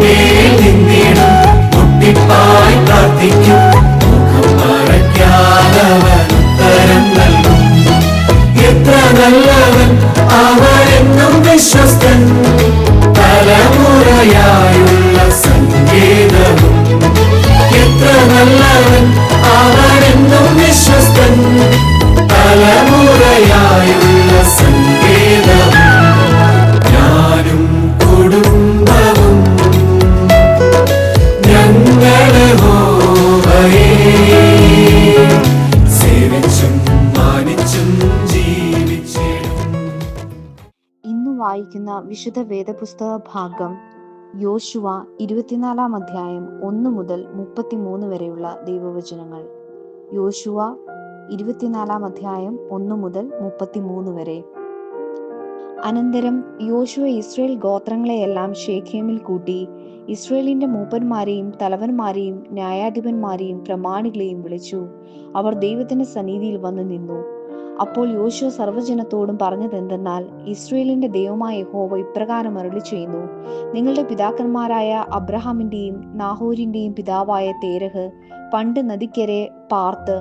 മേൽ നിന്നിടും മുട്ടിപ്പായി പ്രാർത്ഥിക്കും. മുഖം മറയ്ക്കാതവൻ ഉത്തരം നൽകും. എത്ര നല്ലവൻ അവനെന്നും വിശ്വസ്തൻ, തലമുറയായുള്ള സങ്കേതവും. എത്ര നല്ലവൻ അവനെന്നും വിശ്വസ്തൻ, തലമുറയായുള്ള സങ്കേതവും. ഞാനും കുടുംബവും ഞങ്ങളെ യഹോവയെ സേവിച്ചും മാനിച്ചും ജീവിച്ചിടും. ഇന്ന് വായിക്കുന്ന വിശുദ്ധ വേദപുസ്തക ഭാഗം യോശുവ 24 അധ്യായം 1 മുതൽ 33 വരെയുള്ള ദൈവവചനങ്ങൾ. യോശുവ 24 അധ്യായം 1 മുതൽ 33 വരെ. അനന്തരം യോശുവ ഇസ്രായേൽ ഗോത്രങ്ങളെയെല്ലാം ശേഖേമിൽ കൂട്ടി ഇസ്രായേലിന്റെ മൂപ്പന്മാരെയും തലവന്മാരെയും ന്യായാധിപന്മാരെയും പ്രമാണികളെയും വിളിച്ചു. അവർ ദൈവത്തിന്റെ സന്നിധിയിൽ വന്നു നിന്നു. അപ്പോൾ യോശുവ സർവ്വജനത്തോടും പറഞ്ഞതെന്തെന്നാൽ, ഇസ്രായേലിന്റെ ദൈവമായ യഹോവ ഇപ്രകാരം അരുളിച്ചെയ്യുന്നു: നിങ്ങളുടെ പിതാക്കന്മാരായ അബ്രഹാമിന്റെയും നാഹോരിന്റെയും പിതാവായ തേരഹ് പണ്ട് നദിക്കരെ പാർത്ത്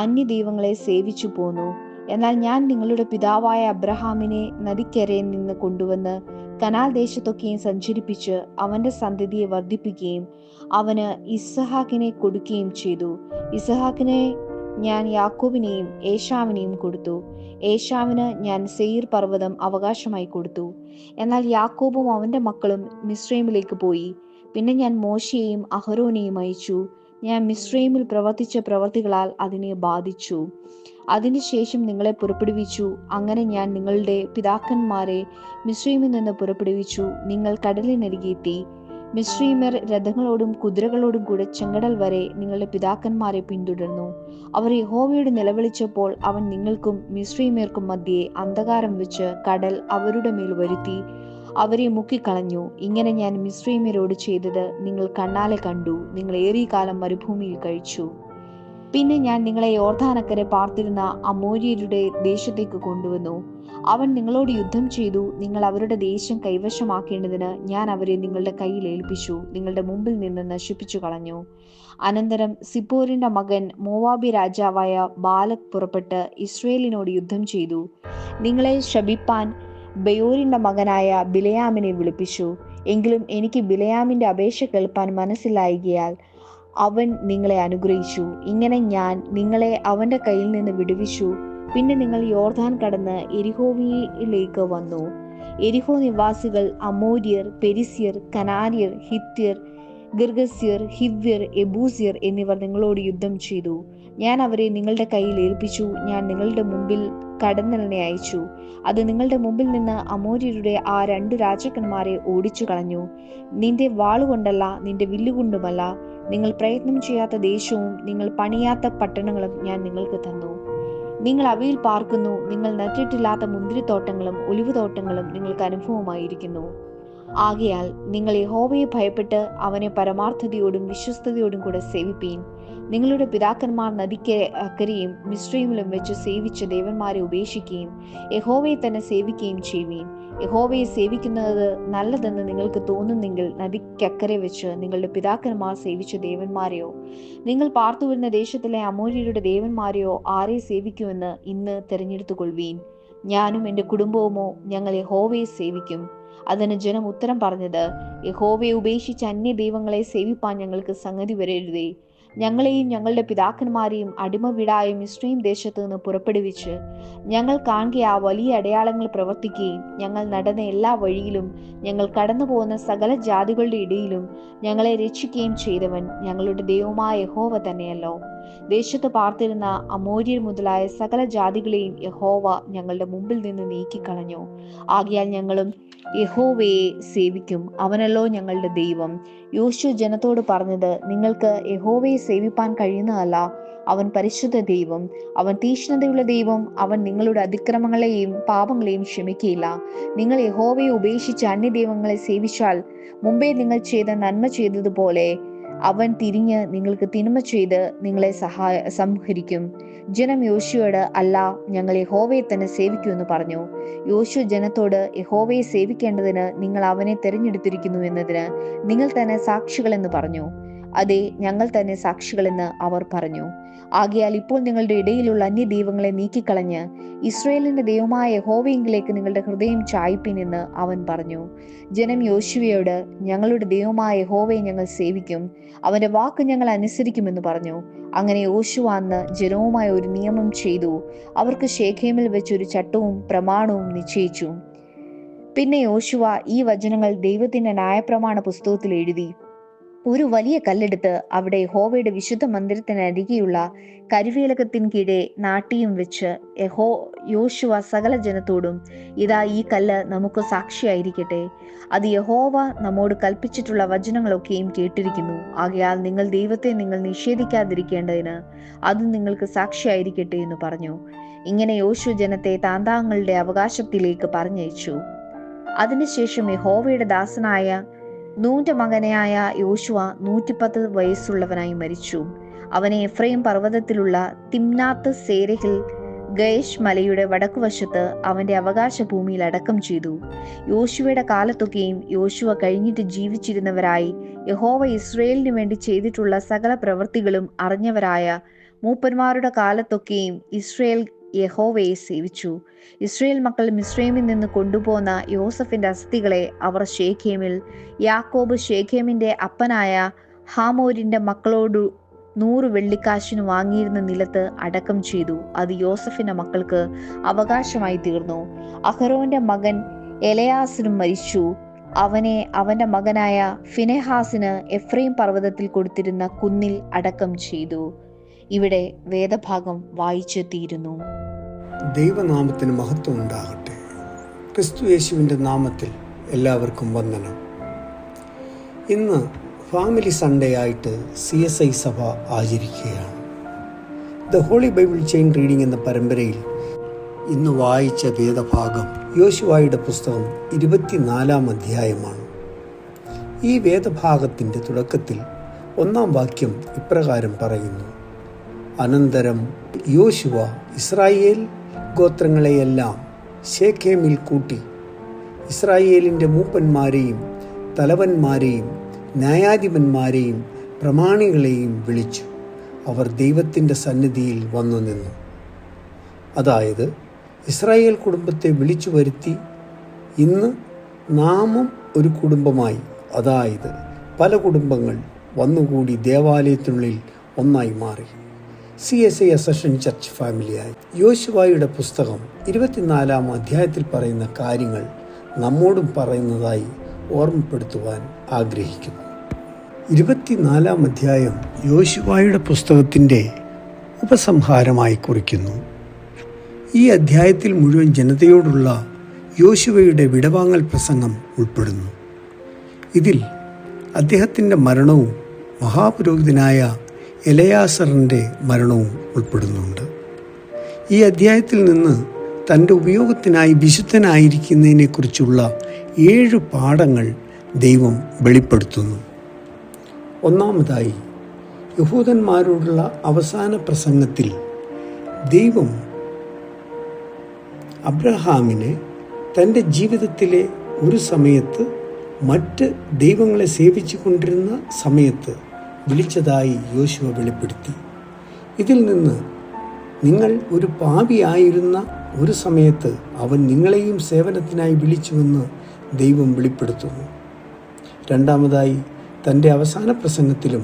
അന്യദൈവങ്ങളെ സേവിച്ചു പോന്നു. എന്നാൽ ഞാൻ നിങ്ങളുടെ പിതാവായ അബ്രഹാമിനെ നദിക്കരെ നിന്ന് കൊണ്ടുവന്ന് കനാൽ ദേശത്തൊക്കെയും സഞ്ചരിപ്പിച്ച് അവന്റെ സന്തതിയെ വർദ്ധിപ്പിക്കുകയും അവന് ഇസ്ഹാക്കിനെ കൊടുക്കുകയും ചെയ്തു. ഇസ്ഹാക്കിനെ ഞാൻ യാക്കോബിനെയും ഏശാവിനെയും കൊടുത്തു. ഏശാവിന് ഞാൻ സെയീർ പർവ്വതം അവകാശമായി കൊടുത്തു. എന്നാൽ യാക്കോബും അവന്റെ മക്കളും മിസ്രൈമിലേക്ക് പോയി. പിന്നെ ഞാൻ മോശയെയും അഹരോനെയും അയച്ചു. ഞാൻ മിസ്രൈമിൽ പ്രവർത്തിച്ച പ്രവർത്തികളാൽ അതിനെ ബാധിച്ചു. അതിനുശേഷം നിങ്ങളെ പുറപ്പെടുവിച്ചു. അങ്ങനെ ഞാൻ നിങ്ങളുടെ പിതാക്കന്മാരെ മിസ്രൈമിൽ നിന്ന് പുറപ്പെടുവിച്ചു. നിങ്ങൾ കടലിനരികെ എത്തി. മിസ്രൈമ്യർ രഥങ്ങളോടും കുതിരകളോടും കൂടെ ചെങ്കടൽ വരെ നിങ്ങളുടെ പിതാക്കന്മാരെ പിന്തുടർന്നു. അവർ യഹോവയോട് നിലവിളിച്ചപ്പോൾ അവൻ നിങ്ങൾക്കും മിസ്രൈമ്യർക്കും മധ്യേ അന്ധകാരം വെച്ച് കടൽ അവരുടെ മേൽ വരുത്തി അവരെ മുക്കിക്കളഞ്ഞു. ഇങ്ങനെ ഞാൻ മിസ്രൈമ്യരോട് ചെയ്തത് നിങ്ങൾ കണ്ണാലെ കണ്ടു. നിങ്ങൾ ഏറിയ കാലം മരുഭൂമിയിൽ കഴിച്ചു. പിന്നെ ഞാൻ നിങ്ങളെ യോർദാനക്കരെ പാർത്തിരുന്ന അമോര്യരുടെ ദേശത്തേക്ക് കൊണ്ടുവന്നു. അവൻ നിങ്ങളോട് യുദ്ധം ചെയ്തു. നിങ്ങൾ അവരുടെ ദേശം കൈവശമാക്കേണ്ടതിന് ഞാൻ അവരെ നിങ്ങളുടെ കയ്യിൽ ഏൽപ്പിച്ചു, നിങ്ങളുടെ മുമ്പിൽ നിന്ന് നശിപ്പിച്ചു കളഞ്ഞു. അനന്തരം സിപ്പോരിന്റെ മകൻ മോവാബി രാജാവായ ബാലക് പുറപ്പെട്ട് ഇസ്രയേലിനോട് യുദ്ധം ചെയ്തു. നിങ്ങളെ ശപിപ്പാൻ ബെയോരിന്റെ മകനായ ബിലയാമിനെ വിളിപ്പിച്ചു. എങ്കിലും എനിക്ക് ബിലയാമിന്റെ അപേക്ഷ കേൾപ്പാൻ മനസ്സിലായികയാൽ അവൻ നിങ്ങളെ അനുഗ്രഹിച്ചു. ഇങ്ങനെ ഞാൻ നിങ്ങളെ അവന്റെ കയ്യിൽ നിന്ന് വിടുവിച്ചു. പിന്നെ നിങ്ങൾ യോർദാൻ കടന്ന് എരിഹോവിലേക്ക് വന്നു. എരിഹോ നിവാസികൾ അമോര്യർ, പെരിസ്യർ, കനാന്യർ, ഹിത്യർ, ഗിർഗസ്യർ, ഹിവ്യർ, എബൂസ്യർ എന്നിവർ നിങ്ങളോട് യുദ്ധം ചെയ്തു. ഞാൻ അവരെ നിങ്ങളുടെ കയ്യിൽ ഏൽപ്പിച്ചു. ഞാൻ നിങ്ങളുടെ മുമ്പിൽ കടന്നലിനെ അയച്ചു. അത് നിങ്ങളുടെ മുമ്പിൽ നിന്ന് അമോര്യരുടെ ആ 2 രാജാക്കന്മാരെ ഓടിച്ചു കളഞ്ഞു. നിന്റെ വാളുകൊണ്ടല്ല, നിന്റെ വില്ലുകൊണ്ടുമല്ല. നിങ്ങൾ പ്രയത്നം ചെയ്യാത്ത ദേശവും നിങ്ങൾ പണിയാത്ത പട്ടണങ്ങളും ഞാൻ നിങ്ങൾക്ക് തന്നു. നിങ്ങൾ അവയിൽ പാർക്കുന്നു. നിങ്ങൾ നട്ടിട്ടില്ലാത്ത മുന്തിരിത്തോട്ടങ്ങളും ഒലിവുതോട്ടങ്ങളും നിങ്ങൾക്ക് അനുഭവമായിരിക്കുന്നു. ആകയാൽ നിങ്ങൾ യഹോവയെ ഭയപ്പെട്ട് അവനെ പരമാർത്ഥതയോടും വിശ്വസ്തയോടും കൂടെ സേവിപ്പീൻ. നിങ്ങളുടെ പിതാക്കന്മാർ അക്കരെയും മിസ്രൈമിലും വെച്ച് സേവിച്ച ദേവന്മാരെ ഉപേക്ഷിക്കുകയും യഹോവയെ തന്നെ സേവിക്കുകയും ചെയ്യുവീൻ. യഹോവയെ സേവിക്കുന്നത് നല്ലതെന്ന് നിങ്ങൾക്ക് തോന്നുന്നെങ്കിൽ നദിക്കക്കരെ വെച്ച് നിങ്ങളുടെ പിതാക്കന്മാർ സേവിച്ച ദേവന്മാരെയോ നിങ്ങൾ പാർത്തുവരുന്ന ദേശത്തിലെ അമോര്യരുടെ ദേവന്മാരെയോ ആരെ സേവിക്കുമെന്ന് ഇന്ന് തിരഞ്ഞെടുത്തുകൊള്ളുവീൻ. ഞാനും എൻ്റെ കുടുംബവുമോ ഞങ്ങൾ യഹോവയെ സേവിക്കും. അതിന് ജനം ഉത്തരം പറഞ്ഞത്, യഹോവയെ ഉപേക്ഷിച്ച് അന്യ ദൈവങ്ങളെ സേവിപ്പാൻ ഞങ്ങൾക്ക് സംഗതി വരരുതേ. ഞങ്ങളെയും ഞങ്ങളുടെ പിതാക്കന്മാരെയും അടിമ വീടായ മിസ്രയീം ദേശത്ത് നിന്ന് പുറപ്പെടുവിച്ച് ഞങ്ങൾ കാണുക ആ വലിയ അടയാളങ്ങൾ പ്രവർത്തിക്കുകയും ഞങ്ങൾ നടന്ന എല്ലാ വഴിയിലും ഞങ്ങൾ കടന്നു പോകുന്ന സകല ജാതികളുടെ ഇടയിലും ഞങ്ങളെ രക്ഷിക്കുകയും ചെയ്തവൻ ഞങ്ങളുടെ ദൈവമായ യഹോവ തന്നെയല്ലോ. ദേശത്ത് പാർത്തിരുന്ന അമോര്യർ മുതലായ സകല ജാതികളെയും യഹോവ ഞങ്ങളുടെ മുമ്പിൽ നിന്ന് നീക്കിക്കളഞ്ഞു. ആകയാൽ ഞങ്ങളും യഹോവയെ സേവിക്കും, അവനല്ലോ ഞങ്ങളുടെ ദൈവം. യോശുവ ജനത്തോട് പറഞ്ഞത്, നിങ്ങൾക്ക് യഹോവയെ സേവിപ്പാൻ കഴിയുന്നതല്ല. അവൻ പരിശുദ്ധ ദൈവം, അവൻ തീക്ഷ്ണതയുള്ള ദൈവം. അവൻ നിങ്ങളുടെ അതിക്രമങ്ങളെയും പാപങ്ങളെയും ക്ഷമിക്കുകയില്ല. നിങ്ങൾ യഹോവയെ ഉപേക്ഷിച്ച് അന്യദൈവങ്ങളെ സേവിച്ചാൽ മുമ്പേ നിങ്ങൾ ചെയ്ത നന്മ ചെയ്തതുപോലെ അവൻ തിരിഞ്ഞ് നിങ്ങൾക്ക് തിന്മ ചെയ്ത് നിങ്ങളെ സംഹരിക്കും. ജനം യോശുവയോട്, അല്ല, ഞങ്ങൾ യഹോവയെ തന്നെ സേവിക്കുമെന്ന് പറഞ്ഞു. യോശുവ ജനത്തോട്, യഹോവയെ സേവിക്കേണ്ടതിന് നിങ്ങൾ അവനെ തെരഞ്ഞെടുത്തിരിക്കുന്നു എന്നതിന് നിങ്ങൾ തന്നെ സാക്ഷികളെന്ന് പറഞ്ഞു. അതെ, ഞങ്ങൾ തന്നെ സാക്ഷികളെന്ന് അവർ പറഞ്ഞു. ആകയാൽ ഇപ്പോൾ നിങ്ങളുടെ ഇടയിലുള്ള അന്യദൈവങ്ങളെ നീക്കിക്കളഞ്ഞ് ഇസ്രായേലിന്റെ ദൈവമായ യഹോവയെങ്കിലേക്ക് നിങ്ങളുടെ ഹൃദയം ചായ്പിൻ എന്ന് അവൻ പറഞ്ഞു. ജനം യോശുവയോട്, ഞങ്ങളുടെ ദൈവമായ യഹോവയെ ഞങ്ങൾ സേവിക്കും, അവന്റെ വാക്ക് ഞങ്ങൾ അനുസരിക്കുമെന്ന് പറഞ്ഞു. അങ്ങനെ യോശുവ അന്ന് ജനവുമായി ഒരു നിയമം ചെയ്തു. അവർക്ക് ശേഖേമിൽ വെച്ച് ഒരു ചട്ടവും പ്രമാണവും നിശ്ചയിച്ചു. പിന്നെ യോശുവ ഈ വചനങ്ങൾ ദൈവത്തിന്റെ ന്യായപ്രമാണ പുസ്തകത്തിൽ എഴുതി. ഒരു വലിയ കല്ലെടുത്ത് അവിടെ യഹോവയുടെ വിശുദ്ധ മന്ദിരത്തിനരികെയുള്ള കരുവേലകത്തിന് കീഴെ നാട്ടിയും വെച്ച് യോശുവ സകല ജനത്തോടും, ഇതാ, ഈ കല്ല് നമുക്ക് സാക്ഷിയായിരിക്കട്ടെ. അത് യഹോവ നമ്മോട് കൽപ്പിച്ചിട്ടുള്ള വചനങ്ങളൊക്കെയും കേട്ടിരിക്കുന്നു. ആകയാൽ നിങ്ങൾ ദൈവത്തെ നിങ്ങൾ നിഷേധിക്കാതിരിക്കേണ്ടതിന് അത് നിങ്ങൾക്ക് സാക്ഷിയായിരിക്കട്ടെ എന്ന് പറഞ്ഞു. ഇങ്ങനെ യോശുവ ജനത്തെ താന്താങ്ങളുടെ അവകാശത്തിലേക്ക് പറഞ്ഞയച്ചു. അതിനുശേഷം യഹോവയുടെ ദാസനായ നൂന്റെ മകനായ യോശുവ 110 വയസ്സുള്ളവനായി മരിച്ചു. അവനെ എഫ്രൈം പർവ്വതത്തിലുള്ള തിമ്നാത്ത് സേരഹിൽ ഗയേഷ് മലയുടെ വടക്കുവശത്ത് അവന്റെ അവകാശ ഭൂമിയിൽ അടക്കം ചെയ്തു. യോശുവയുടെ കാലത്തൊക്കെയും യോശുവ കഴിഞ്ഞിട്ട് ജീവിച്ചിരുന്നവരായി യഹോവ ഇസ്രായേലിനു വേണ്ടി ചെയ്തിട്ടുള്ള സകല പ്രവൃത്തികളും അറിഞ്ഞവരായ മൂപ്പന്മാരുടെ കാലത്തൊക്കെയും ഇസ്രായേൽ യഹോവയെ സേവിച്ചു. ഇസ്രായേൽ മക്കൾ മിസ്രൈമിൽ നിന്ന് കൊണ്ടുപോന്ന യോസഫിന്റെ അസ്ഥികളെ അവർ ശേഖേമിൽ, യാക്കോബ് ശേഖേമിന്റെ അപ്പനായ ഹാമോരിന്റെ മക്കളോടു 100 വെള്ളിക്കാശിന് വാങ്ങിയിരുന്ന നിലത്ത് അടക്കം ചെയ്തു. അത് യോസഫിന്റെ മക്കൾക്ക് അവകാശമായി തീർന്നു. അഹരോന്റെ മകൻ എലയാസിനും മരിച്ചു. അവനെ അവന്റെ മകനായ ഫിനെഹാസിന് എഫ്രൈം പർവ്വതത്തിൽ കൊടുത്തിരുന്ന കുന്നിൽ അടക്കം ചെയ്തു. ഇവിടെ വേദഭാഗം വായിച്ചെത്തിയിരുന്നു. ദൈവനാമത്തിന് മഹത്വം ഉണ്ടാകട്ടെ. ക്രിസ്തു യേശുവിൻ്റെ നാമത്തിൽ എല്ലാവർക്കും വന്ദനം. ഇന്ന് ഫാമിലി സൺഡേ ആയിട്ട് CSI സഭ ആചരിക്കുകയാണ്. The Holy Bible chain reading എന്ന പരമ്പരയിൽ ഇന്ന് വായിച്ച വേദഭാഗം യോശുവയുടെ പുസ്തകം 24-ാം അധ്യായമാണ്. ഈ വേദഭാഗത്തിൻ്റെ തുടക്കത്തിൽ 1-ാം വാക്യം ഇപ്രകാരം പറയുന്നു: അനന്തരം യോശുവ ഇസ്രായേൽ ഗോത്രങ്ങളെയെല്ലാം ശേഖേമിൽ കൂട്ടി ഇസ്രായേലിൻ്റെ മൂപ്പന്മാരെയും തലവന്മാരെയും ന്യായാധിപന്മാരെയും പ്രമാണികളെയും വിളിച്ചു. അവർ ദൈവത്തിൻ്റെ സന്നിധിയിൽ വന്നു നിന്നു. അതായത് ഇസ്രായേൽ കുടുംബത്തെ വിളിച്ചു വരുത്തി. ഇന്ന് നാമും ഒരു കുടുംബമായി, അതായത് പല കുടുംബങ്ങൾ വന്നുകൂടി ദേവാലയത്തിനുള്ളിൽ ഒന്നായി മാറി. CSI അസഷൻ ചർച്ച് ഫാമിലിയായി. യോശുവയുടെ പുസ്തകം 24-ാം അധ്യായത്തിൽ പറയുന്ന കാര്യങ്ങൾ നമ്മോടും പറയുന്നതായി ഓർമ്മപ്പെടുത്തുവാൻ ആഗ്രഹിക്കുന്നു. 24-ാം അധ്യായം യോശുവയുടെ പുസ്തകത്തിൻ്റെ ഉപസംഹാരമായി കുറിക്കുന്നു. ഈ അധ്യായത്തിൽ മുഴുവൻ ജനതയോടുള്ള യോശുവയുടെ വിടവാങ്ങൽ പ്രസംഗം ഉൾപ്പെടുന്നു. ഇതിൽ അദ്ദേഹത്തിൻ്റെ മരണവും മഹാപുരോഹിതനായ എലയാസറിൻ്റെ മരണവും ഉൾപ്പെടുന്നുണ്ട്. ഈ അധ്യായത്തിൽ നിന്ന് തൻ്റെ ഉപയോഗത്തിനായി വിശുദ്ധനായിരിക്കുന്നതിനെക്കുറിച്ചുള്ള 7 പാഠങ്ങൾ ദൈവം വെളിപ്പെടുത്തുന്നു. ഒന്നാമതായി, യഹൂദന്മാരോടുള്ള അവസാന പ്രസംഗത്തിൽ ദൈവം അബ്രഹാമിനെ തൻ്റെ ജീവിതത്തിലെ ഒരു സമയത്ത് മറ്റ് ദൈവങ്ങളെ സേവിച്ചു കൊണ്ടിരുന്ന സമയത്ത് വിളിച്ചതായി യോശുവ വെളിപ്പെടുത്തി. ഇതിൽ നിന്ന് നിങ്ങൾ ഒരു പാപിയായിരുന്ന ഒരു സമയത്ത് അവൻ നിങ്ങളെയും സേവനത്തിനായി വിളിച്ചുവെന്ന് ദൈവം വെളിപ്പെടുത്തുന്നു. രണ്ടാമതായി, തൻ്റെ അവസാന പ്രസംഗത്തിലും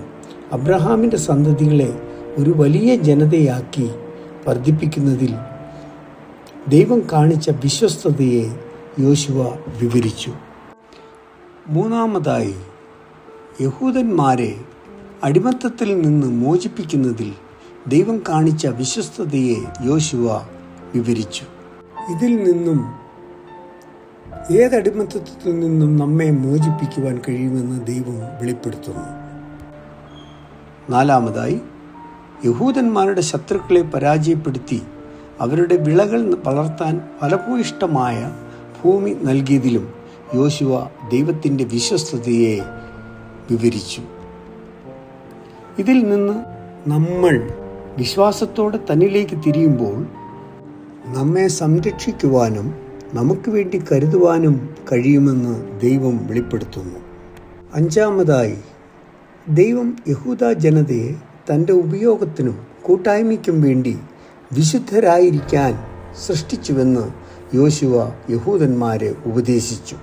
അബ്രഹാമിൻ്റെ സന്തതികളെ ഒരു വലിയ ജനതയാക്കി വർദ്ധിപ്പിക്കുന്നതിൽ ദൈവം കാണിച്ച വിശ്വസ്തതയെ യോശുവ വിവരിച്ചു. മൂന്നാമതായി, യഹൂദന്മാരെ അടിമത്തത്തിൽ നിന്ന് മോചിപ്പിക്കുന്നതിൽ ദൈവം കാണിച്ച വിശ്വസ്തതയെ യോശുവ വിവരിച്ചു. ഇതിൽ നിന്നും ഏതടിമത്തത്തിൽ നിന്നും നമ്മെ മോചിപ്പിക്കുവാൻ കഴിയുമെന്ന് ദൈവം വെളിപ്പെടുത്തുന്നു. നാലാമതായി, യഹൂദന്മാരുടെ ശത്രുക്കളെ പരാജയപ്പെടുത്തി അവരുടെ വിളകൾ വളർത്താൻ ഫലഭൂയിഷ്ടമായ ഭൂമി നൽകിയതിലും യോശുവ ദൈവത്തിൻ്റെ വിശ്വസ്തതയെ വിവരിച്ചു. ഇതിൽ നിന്ന് നമ്മൾ വിശ്വാസത്തോടെ തന്നിലേക്ക് തിരിയുമ്പോൾ നമ്മെ സംരക്ഷിക്കുവാനും നമുക്ക് വേണ്ടി കരുതുവാനും കഴിയുമെന്ന് ദൈവം വെളിപ്പെടുത്തുന്നു. അഞ്ചാമതായി, ദൈവം യഹൂദ ജനതയെ തൻ്റെ ഉപയോഗത്തിനും കൂട്ടായ്മയ്ക്കും വേണ്ടി വിശുദ്ധരായിരിക്കാൻ സൃഷ്ടിച്ചുവെന്ന് യോശുവ യഹൂദന്മാരെ ഉപദേശിച്ചു.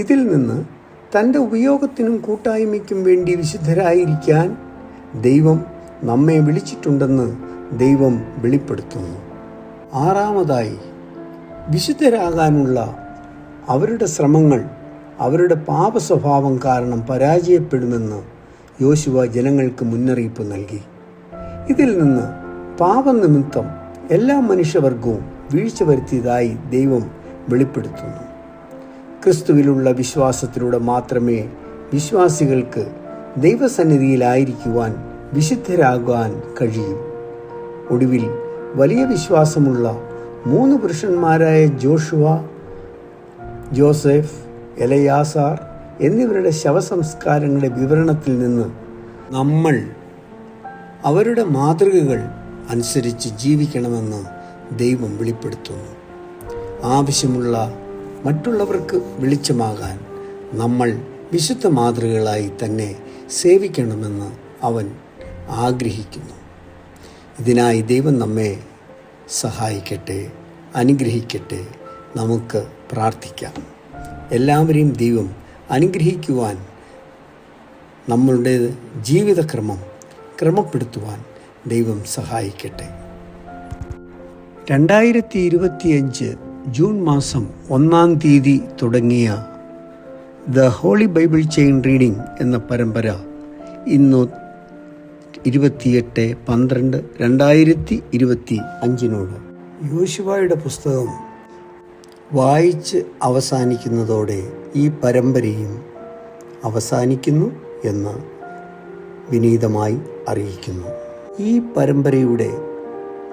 ഇതിൽ നിന്ന് തൻ്റെ ഉപയോഗത്തിനും കൂട്ടായ്മയ്ക്കും വേണ്ടി വിശുദ്ധരായിരിക്കാൻ ദൈവം നമ്മെ വിളിച്ചിട്ടുണ്ടെന്ന് ദൈവം വെളിപ്പെടുത്തുന്നു. ആറാമതായി, വിശുദ്ധരാകാനുള്ള അവരുടെ ശ്രമങ്ങൾ അവരുടെ പാപസ്വഭാവം കാരണം പരാജയപ്പെടുമെന്ന് യോശുവ ജനങ്ങൾക്ക് മുന്നറിയിപ്പ് നൽകി. ഇതിൽ നിന്ന് പാപനിമിത്തം എല്ലാ മനുഷ്യവർഗവും വീഴ്ച വരുത്തിയതായി ദൈവം വെളിപ്പെടുത്തുന്നു. ക്രിസ്തുവിലുള്ള വിശ്വാസത്തിലൂടെ മാത്രമേ വിശ്വാസികൾക്ക് ദൈവസന്നിധിയിലായിരിക്കുവാൻ വിശുദ്ധരാകാൻ കഴിയൂ. ഒടുവിൽ വലിയ വിശ്വാസമുള്ള 3 പുരുഷന്മാരായ ജോഷുവ, ജോസഫ്, എലയാസാർ എന്നിവരുടെ ശവസംസ്കാരങ്ങളുടെ വിവരണത്തിൽ നിന്ന് നമ്മൾ അവരുടെ മാതൃകകൾ അനുസരിച്ച് ജീവിക്കണമെന്ന് ദൈവം വെളിപ്പെടുത്തുന്നു. ആവശ്യമുള്ള മറ്റുള്ളവർക്ക് വെളിച്ചമാകാൻ നമ്മൾ വിശുദ്ധ മാതൃകകളായി തന്നെ സേവിക്കണമെന്ന് അവൻ ആഗ്രഹിക്കുന്നു. ഇതിനായി ദൈവം നമ്മെ സഹായിക്കട്ടെ, അനുഗ്രഹിക്കട്ടെ. നമുക്ക് പ്രാർത്ഥിക്കാം. എല്ലാവരെയും ദൈവം അനുഗ്രഹിക്കുവാൻ, നമ്മളുടെ ജീവിതക്രമം ക്രമപ്പെടുത്തുവാൻ ദൈവം സഹായിക്കട്ടെ. 2025 ജൂൺ മാസം 1-ാം തീയതി തുടങ്ങിയ the Holy Bible chain reading എന്ന പരമ്പര ഇന്ന് 28/12/2025 യോശുവയുടെ പുസ്തകം വായിച്ച് അവസാനിക്കുന്നതോടെ ഈ പരമ്പരയും അവസാനിക്കുന്നു എന്ന് വിനീതമായി അറിയിക്കുന്നു. ഈ പരമ്പരയുടെ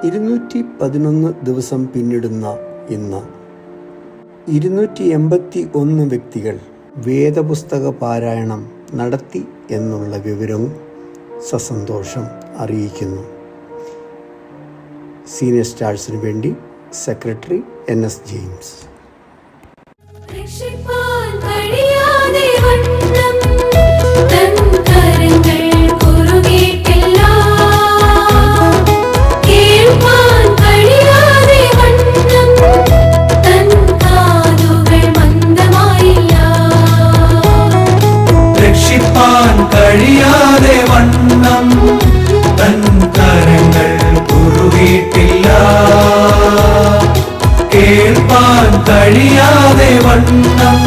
211 ദിവസം പിന്നിടുന്ന ഇന്ന് 281 വ്യക്തികൾ വേദപുസ്തക പാരായണം നടത്തി എന്നുള്ള വിവരവും സസന്തോഷം അറിയിക്കുന്നു. സീനിയർ സ്റ്റാർസിന് വേണ്ടി സെക്രട്ടറി NS ജെയിംസ്. രക്ഷിപ്പാൻ കഴിയാതെ വണ്ണം തൻ കരങ്ങൾ കുറുകിയിട്ടില്ല. കേൾപ്പാൻ കഴിയാതെ വണ്ണം